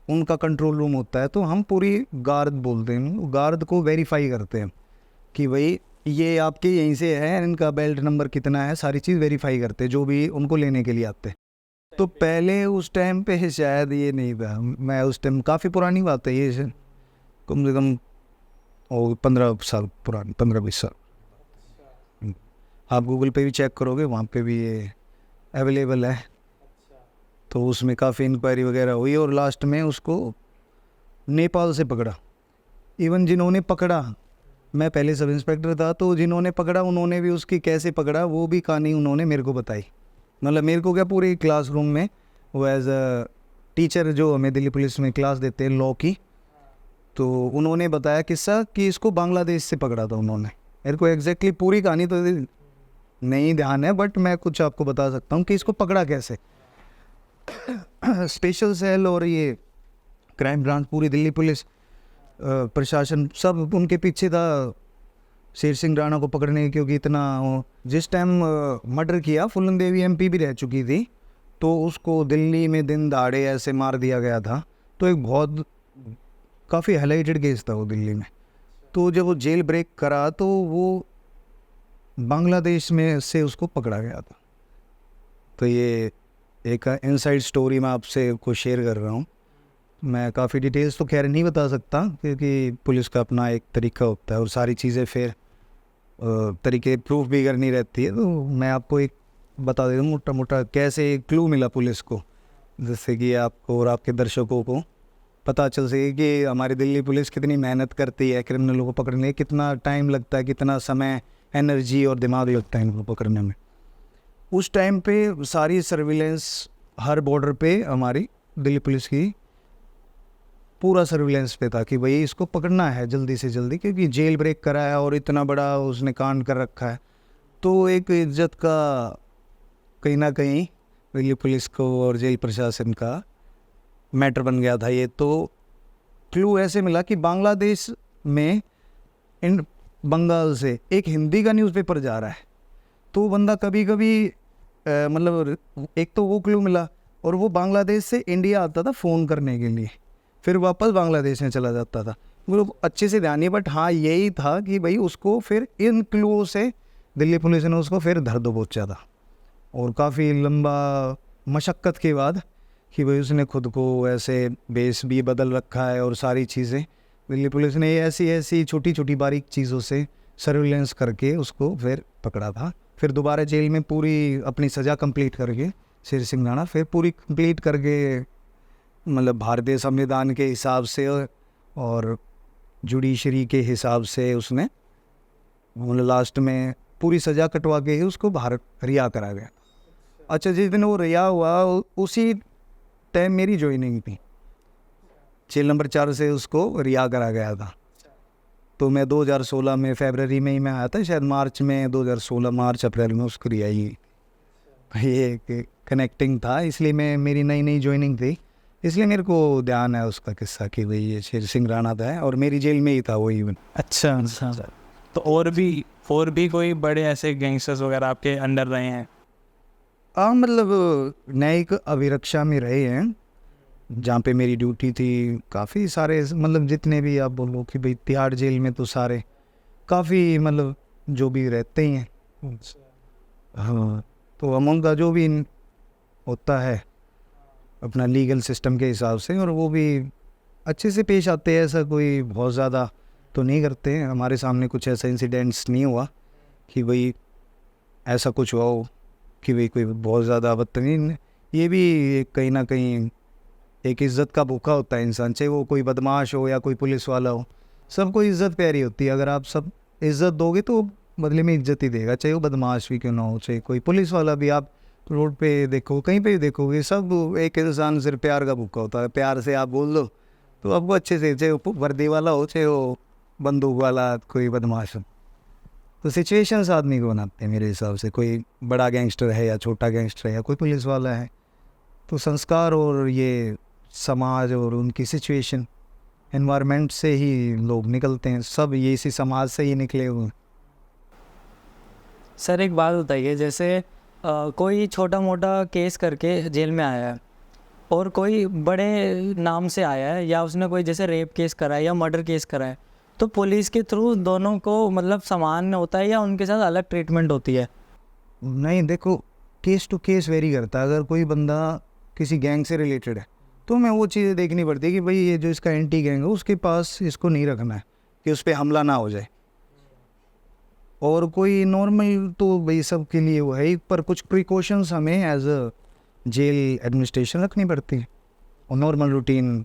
उनका कंट्रोल रूम होता है, तो हम पूरी गार्ड बोलते हैं, गार्ड को वेरीफाई करते हैं कि भाई ये आपके यहीं से है, इनका बेल्ट नंबर कितना है, सारी चीज़ वेरीफाई करते हैं जो भी उनको लेने के लिए आते हैं। तो पहले उस टाइम पे शायद ये नहीं था, मैं उस टाइम काफ़ी पुरानी बात है ये, कम से कम 15 साल पुरानी, 15-20 साल। आप गूगल पे भी चेक करोगे, वहाँ पे भी ये अवेलेबल है। तो उसमें काफ़ी इंक्वायरी वगैरह हुई और लास्ट में उसको नेपाल से पकड़ा। इवन जिन्होंने पकड़ा, मैं पहले सब इंस्पेक्टर था, तो जिन्होंने पकड़ा उन्होंने भी उसकी कैसे पकड़ा वो भी कहानी उन्होंने मेरे को बताई। मतलब मेरे को क्या, पूरे क्लासरूम में वो एज अ टीचर जो हमें दिल्ली पुलिस में क्लास देते हैं लॉ की, तो उन्होंने बताया किस्सा कि इसको बांग्लादेश से पकड़ा था उन्होंने। मेरे को एग्जैक्टली पूरी कहानी तो नहीं ध्यान है, बट मैं कुछ आपको बता सकता हूँ कि इसको पकड़ा कैसे। स्पेशल सेल और ये क्राइम ब्रांच, पूरी दिल्ली पुलिस प्रशासन सब उनके पीछे था शेर सिंह राणा को पकड़ने, क्योंकि इतना जिस टाइम मर्डर किया फूलन देवी एमपी भी रह चुकी थी, तो उसको दिल्ली में दिन दहाड़े ऐसे मार दिया गया था। तो एक बहुत काफ़ी हाईलाइटेड केस था वो दिल्ली में। तो जब वो जेल ब्रेक करा तो वो बांग्लादेश में से उसको पकड़ा गया था। तो ये एक इनसाइड स्टोरी मैं आपसे को शेयर कर रहा हूँ। मैं काफ़ी डिटेल्स तो खैर नहीं बता सकता, क्योंकि पुलिस का अपना एक तरीका होता है और सारी चीज़ें फिर तरीके प्रूफ भी करनी रहती है। तो मैं आपको एक बता देता हूँ मोटा मोटा कैसे क्लू मिला पुलिस को, जिससे कि आपको और आपके दर्शकों को पता चल सके कि हमारी दिल्ली पुलिस कितनी मेहनत करती है क्रिमिनलों को पकड़ने में, कितना टाइम लगता है, कितना समय, एनर्जी और दिमाग लगता है इनको पकड़ने में। उस टाइम पे सारी सर्विलेंस हर बॉर्डर पे हमारी दिल्ली पुलिस की पूरा सर्विलेंस पे था कि भाई इसको पकड़ना है जल्दी से जल्दी, क्योंकि जेल ब्रेक करा है और इतना बड़ा उसने कांड कर रखा है। तो एक इज्जत का कहीं ना कहीं दिल्ली पुलिस को और जेल प्रशासन का मैटर बन गया था ये। तो क्लू ऐसे मिला कि बांग्लादेश में इन बंगाल से एक हिंदी का न्यूज़पेपर जा रहा है, तो बंदा कभी कभी मतलब एक तो वो क्लू मिला, और वो बांग्लादेश से इंडिया आता था फ़ोन करने के लिए, फिर वापस बांग्लादेश में चला जाता था। मतलब अच्छे से ध्यान नहीं, बट हाँ यही था कि भाई उसको फिर इन क्लूओं से दिल्ली पुलिस ने उसको फिर धर दबोचा था। और काफ़ी लंबा मशक्क़त के बाद कि भाई उसने खुद को ऐसे बेस भी बदल रखा है और सारी चीज़ें, दिल्ली पुलिस ने ऐसी ऐसी छोटी छोटी बारीक चीज़ों से सर्विलेंस करके उसको फिर पकड़ा था। फिर दोबारा जेल में पूरी अपनी सज़ा कंप्लीट करके शेर सिंह राणा फिर पूरी कंप्लीट करके, मतलब भारतीय संविधान के हिसाब से और जुडिशरी के हिसाब से उसने मतलब लास्ट में पूरी सज़ा कटवा के ही उसको बाहर रिहा करा गया। अच्छा, जिस दिन वो रिहा हुआ उसी टाइम मेरी ज्वाइनिंग थी, जेल नंबर 4 से उसको रिहा करा गया था। तो मैं 2016 में फरवरी में ही मैं आया था, शायद मार्च में 2016 मार्च अप्रैल में उसको रिहाई हुई। ये कनेक्टिंग था, इसलिए मैं मेरी नई नई ज्वाइनिंग थी, इसलिए मेरे को ध्यान है उसका किस्सा कि भाई ये शेर सिंह राणा था और मेरी जेल में ही था वो इवन। अच्छा। तो और भी कोई बड़े ऐसे गैंगस्टर्स वगैरह आपके अंडर रहे हैं? हाँ, मतलब न्यायिक अभिरक्षा में रहे हैं जहाँ पे मेरी ड्यूटी थी। काफ़ी सारे, मतलब जितने भी आप बोलो कि भाई तिहाड़ जेल में तो सारे काफ़ी, मतलब जो भी रहते ही हैं। हाँ, तो अमंग का जो भी होता है अपना लीगल सिस्टम के हिसाब से, और वो भी अच्छे से पेश आते हैं, ऐसा कोई बहुत ज़्यादा तो नहीं करते हैं। हमारे सामने कुछ ऐसा इंसिडेंट्स नहीं हुआ कि भाई ऐसा कुछ हुआ हो कि भाई कोई बहुत ज़्यादा बदतमीज। ये भी कहीं ना कहीं एक इज़्ज़त का भूखा होता है इंसान, चाहे वो कोई बदमाश हो या कोई पुलिस वाला हो, सबको इज़्ज़त प्यारी होती है। अगर आप सब इज़्ज़त दोगे तो बदले में इज़्ज़त ही देगा, चाहे वो बदमाश भी क्यों ना हो, चाहे कोई पुलिस वाला भी। आप रोड पे देखो, कहीं पे भी देखोगे, सब एक इंसान सिर्फ प्यार का भूखा होता है। प्यार से आप बोल दो तो आपको अच्छे से, चाहे वो वर्दी वाला हो, चाहे वो बंदूक वाला कोई बदमाश हो। तो सिचुएशंस आदमी को बनाते हैं मेरे हिसाब से, कोई बड़ा गैंगस्टर है या छोटा गैंगस्टर है या कोई पुलिस वाला है, तो संस्कार और ये समाज और उनकी सिचुएशन, एनवायरनमेंट से ही लोग निकलते हैं। सब ये इसी समाज से ही निकले हुए हैं। सर एक बात बताइए, जैसे कोई छोटा मोटा केस करके जेल में आया है और कोई बड़े नाम से आया है, या उसने कोई जैसे रेप केस करा है या मर्डर केस करा है, तो पुलिस के थ्रू दोनों को मतलब समान होता है या उनके साथ अलग ट्रीटमेंट होती है? नहीं, देखो, केस टू केस वेरी करता है। अगर कोई बंदा किसी गैंग से रिलेटेड है तो हमें वो चीज़ें देखनी पड़ती है कि भाई ये जो इसका एंटी गैंग है उसके पास इसको नहीं रखना है कि उस पर हमला ना हो जाए। और कोई नॉर्मल तो भाई सब के लिए वो है ही, पर कुछ प्रिकॉशंस हमें एज अ जेल एडमिनिस्ट्रेशन रखनी पड़ती है और नॉर्मल रूटीन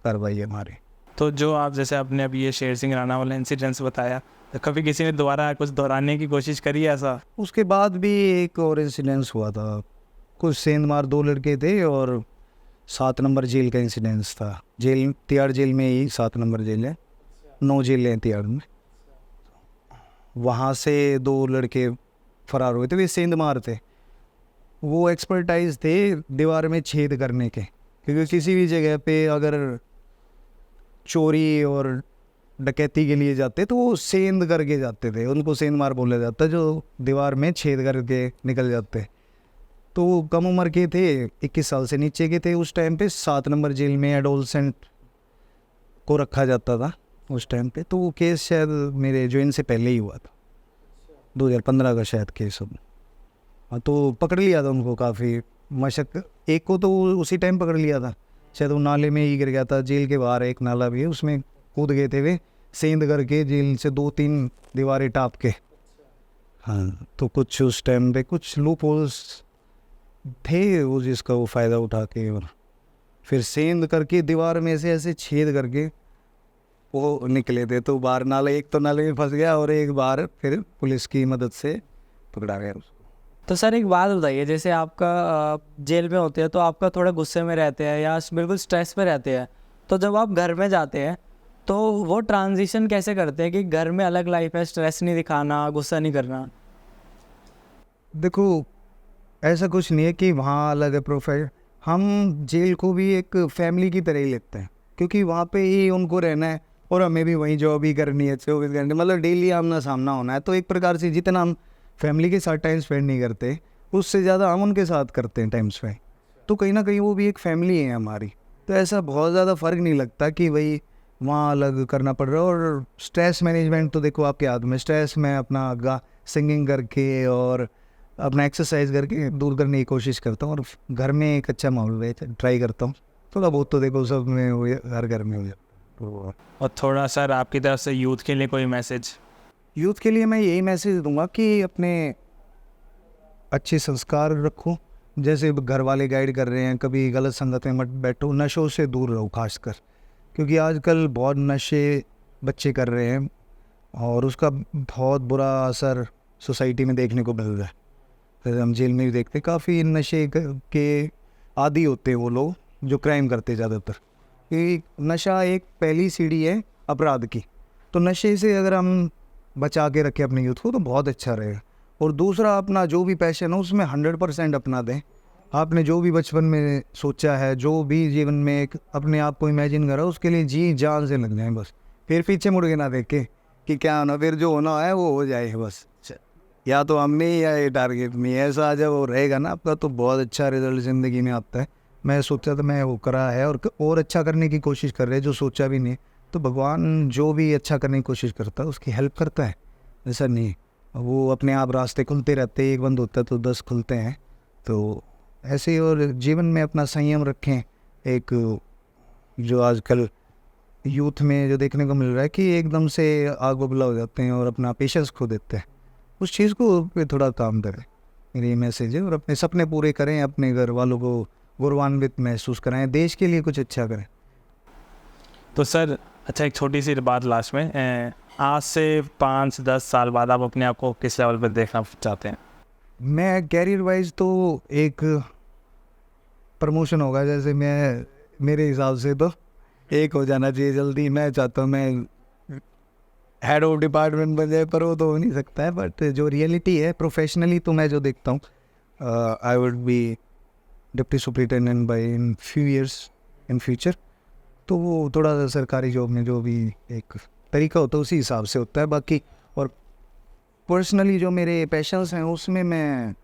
कार्रवाई है हमारी। तो जो आप जैसे आपने अभी ये शेर सिंह राणा वाला इंसिडेंट्स बताया, तो कभी किसी ने दोबारा कुछ दोहराने की कोशिश करी है ऐसा? उसके बाद भी एक और इंसिडेंस हुआ था, कुछ सेंधमार 2 लड़के थे और 7 नंबर जेल का इंसिडेंस था। जेल तिहाड़ जेल में ही 7 नंबर जेल है, 9 जेल हैं तिहाड़ में। वहाँ से 2 लड़के फरार हुए थे, वे सेंधमार थे। वो एक्सपर्टाइज थे दीवार में छेद करने के, क्योंकि किसी भी जगह पे अगर चोरी और डकैती के लिए जाते तो वो सेंध करके जाते थे, उनको सेंधमार बोला जाता, जो दीवार में छेद करके निकल जाते। तो वो कम उम्र के थे, 21 साल से नीचे के थे। उस टाइम पे 7 नंबर जेल में एडोलसेंट को रखा जाता था उस टाइम पे। तो वो केस शायद मेरे ज्वाइन से पहले ही हुआ था, 2015 का शायद केस हो। हाँ, तो पकड़ लिया था उनको, काफ़ी मशक। एक को तो उसी टाइम पकड़ लिया था, शायद वो नाले में ही गिर गया था। जेल के बाहर एक नाला भी है, उसमें कूद गए थे वे, सेंध करके जेल से 2-3 दीवारें टाप के। हाँ, तो कुछ उस टाइम पे कुछ लूप होल्स थे वो, जिसका वो फ़ायदा उठा के और फिर सेंध करके दीवार में से ऐसे छेद करके वो निकले थे। तो बाहर नाले, एक तो नाले में फंस गया और एक बार फिर पुलिस की मदद से पकड़ा गया उसको। तो सर एक बात बताइए, जैसे आपका जेल में होते हैं तो आपका थोड़ा गुस्से में रहते हैं या बिल्कुल स्ट्रेस में रहते हैं, तो जब आप घर में जाते हैं तो वो ट्रांजिशन कैसे करते हैं कि घर में अलग लाइफ है, स्ट्रेस नहीं दिखाना, गुस्सा नहीं करना? देखो, ऐसा कुछ नहीं है कि वहाँ अलग है प्रोफाइल। हम जेल को भी एक फैमिली की तरह ही लेते हैं, क्योंकि वहाँ पे ही उनको रहना है और हमें भी वहीं जॉब ही करनी है 24 घंटे, मतलब डेली आमना सामना होना है। तो एक प्रकार से जितना हम फैमिली के साथ टाइम स्पेंड नहीं करते, उससे ज़्यादा हम उनके साथ करते हैं टाइम स्पेंड। तो कहीं ना कहीं वो भी एक फैमिली है हमारी। तो ऐसा बहुत ज़्यादा फ़र्क नहीं लगता कि भाई वहाँ अलग करना पड़ रहा है। और स्ट्रेस मैनेजमेंट तो देखो आपके हाथ में। स्ट्रेस मैं अपना सिंगिंग करके और अपना एक्सरसाइज करके दूर करने की कोशिश करता हूँ, और घर में एक अच्छा माहौल ट्राई करता हूँ। थोड़ा बहुत तो देखो सब में हो, हर घर में हो जाता। और थोड़ा सर आपकी तरफ से यूथ के लिए कोई मैसेज? यूथ के लिए मैं यही मैसेज दूंगा कि अपने अच्छे संस्कार रखो। जैसे घर वाले गाइड कर रहे हैं, कभी गलत संगत में मत बैठो, नशों से दूर रहो खासकर, क्योंकि आजकल बहुत नशे बच्चे कर रहे हैं और उसका बहुत बुरा असर सोसाइटी में देखने को मिल रहा है। जैसे हम जेल में भी देखते, काफ़ी नशे के आदी होते हैं वो लोग जो क्राइम करते ज़्यादातर, कि नशा एक पहली सीढ़ी है अपराध की, तो नशे से अगर हम बचा के रखें अपने यूथ को तो बहुत अच्छा रहेगा। और दूसरा, अपना जो भी पैशन है उसमें 100% अपना दें। आपने जो भी बचपन में सोचा है, जो भी जीवन में एक अपने आप को इमेजिन करा, उसके लिए जी जान से लग जाएं बस। फिर पीछे मुड़ के ना देखे कि क्या होना, फिर जो होना है वो हो जाए बस। या तो हमने या ये टारगेट में, ऐसा जब वो रहेगा ना आपका, तो बहुत अच्छा रिजल्ट ज़िंदगी में आता है। मैं सोचा था, मैं वो करा है और अच्छा करने की कोशिश कर रहे हैं, जो सोचा भी नहीं। तो भगवान जो भी अच्छा करने की कोशिश करता है उसकी हेल्प करता है, ऐसा नहीं। वो अपने आप रास्ते खुलते रहते हैं, एक बंद होता है तो 10 खुलते हैं। तो ऐसे ही, और जीवन में अपना संयम रखें। एक जो आजकल यूथ में जो देखने को मिल रहा है कि एकदम से आग बबूला हो जाते हैं और अपना पेशेंस खो देते हैं, उस चीज़ को पे थोड़ा काम करें, मेरी ये मैसेज है। और अपने सपने पूरे करें, अपने घर वालों को गौरवान्वित महसूस कराएं, देश के लिए कुछ अच्छा करें। तो सर अच्छा, एक छोटी सी बात लास्ट में, आज से 5-10 साल बाद आप अपने आप को किस लेवल पर देखना चाहते हैं? मैं कैरियर वाइज तो एक प्रमोशन होगा, जैसे मैं मेरे हिसाब से तो एक हो जाना चाहिए जल्दी। मैं चाहता हूँ मैं हेड ऑफ डिपार्टमेंट बन जाए, पर वो तो हो नहीं सकता है। बट जो रियलिटी है प्रोफेशनली, तो मैं जो देखता हूँ, I would be deputy superintendent by in few years in future. तो वो थोड़ा सा सरकारी जॉब में जो भी एक तरीका होता है उसी हिसाब से होता है बाकी। और पर्सनली जो मेरे पैशंस हैं उसमें मैं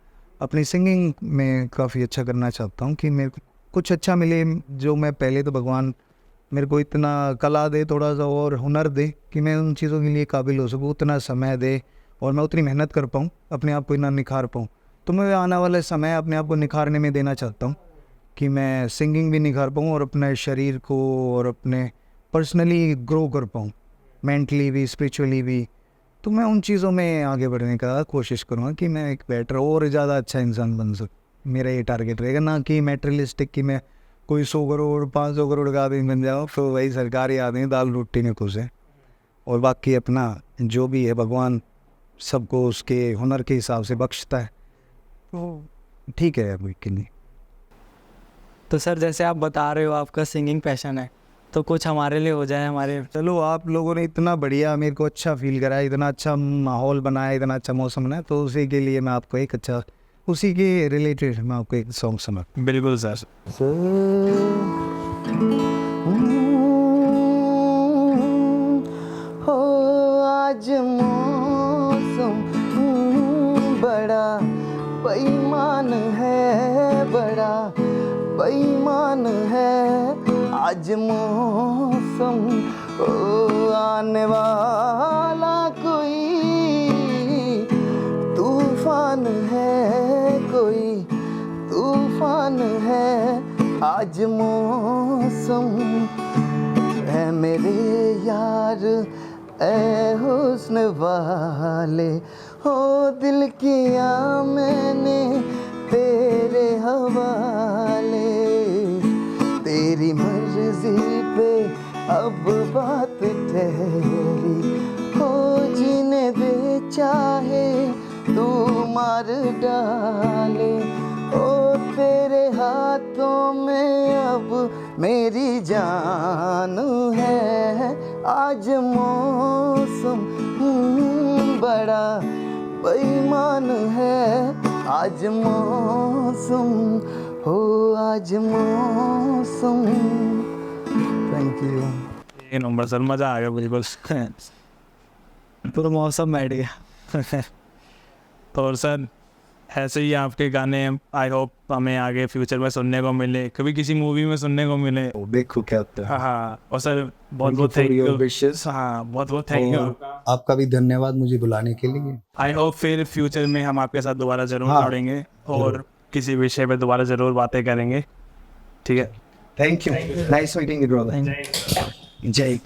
अपनी सिंगिंग में काफ़ी अच्छा करना चाहता हूँ, कि मेरे को कुछ अच्छा मिले। जो मैं पहले तो भगवान मेरे को इतना कला दे, थोड़ा सा और हुनर दे कि मैं उन चीज़ों के लिए काबिल हो सकूँ, उतना समय दे और मैं उतनी मेहनत कर पाऊँ, अपने आप को इतना निखार पाऊँ। तो मैं आने वाले समय अपने आप को निखारने में देना चाहता हूँ, कि मैं सिंगिंग भी निखार पाऊँ और अपने शरीर को और अपने पर्सनली ग्रो कर पाऊँ, मेंटली भी, स्पिरिचुअली भी। तो मैं उन चीज़ों में आगे बढ़ने का कोशिश करूँगा कि मैं एक बेटर और ज़्यादा अच्छा इंसान बन सकूँ। मेरा ये टारगेट रहेगा, ना कि मेटेरियलिस्टिक कि मैं कोई 100 करोड़ 500 करोड़ का आदमी बन जाऊँ, तो वही सरकारी आदमी दाल रोटी में खुश है। और बाकी अपना जो भी है भगवान सबको उसके हुनर के हिसाब से बख्शता है, तो ठीक है अभी के लिए। तो सर जैसे आप बता रहे हो आपका सिंगिंग पैशन है, तो कुछ हमारे लिए हो जाए। हमारे चलो, आप लोगों ने इतना बढ़िया मेरे को अच्छा फील कराया, इतना अच्छा माहौल बनाया, इतना अच्छा मौसम बनाया, तो उसी के लिए मैं आपको एक अच्छा, उसी के रिलेटेड मैं आपको एक सॉन्ग सुना। बिल्कुल सर। हो आज मौसम बड़ा बेईमान है, बड़ा बेईमान है आज मौसम। ओ आने वाला कोई तूफान है, कोई तूफान है आज मौसम। है मेरे यार ऐ हुस्न वाले, हो दिल किया मैंने तेरे हवाले। तेरी मर्जी पे अब बात ठहरी, हो जीने दे चाहे तू मार डाले। ओ तेरे हाथों में अब मेरी जान है। आज मौसम बड़ा बेईमान है आज मौसम, हो आज मौसम। Thank you. ये नंबर सर, मज़ा आ गया बिल्कुल। पूरा मौसम बैठ गया। तो और सर ऐसे ही आपके गाने आई होप हमें आगे फ्यूचर में सुनने को मिले, कभी किसी मूवी में सुनने को मिले। देखो क्या होता है। हाँ, और सर बहुत बहुत थैंक यू। हाँ, बहुत बहुत थैंक यू। आपका भी धन्यवाद मुझे बुलाने के लिए। आई होप फिर फ्यूचर में हम आपके साथ दोबारा जरूर हाँ, जुड़ेंगे और किसी विषय पे दोबारा जरूर बातें करेंगे। ठीक है, thank you, nice meeting you brother. जय